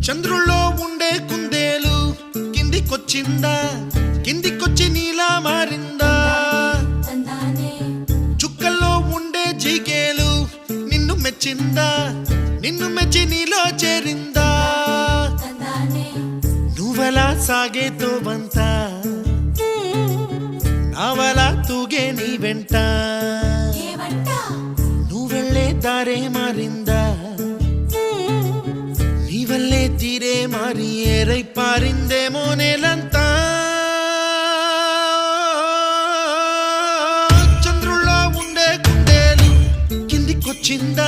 చంద్రుల్లో ఉండే కుందేలు కిందికొచ్చిందా, కిందికొచ్చి నీలా మారిందా? చుక్కల్లో ఉండే జీకేలు నిన్ను మెచ్చిందా, నిన్ను మెచ్చి నీలో చేరిందా? నువ్వలా సాగే తోవంతా నావలా తూగే నీ వెంట, నువ్వెళ్ళే దారే మారిందా, నీ వల్లే తీరే మారి ఏరై పారిందేమో నేలంతా. చంద్రుల్లో ఉండే కుందేలు కిందికొచ్చిందా,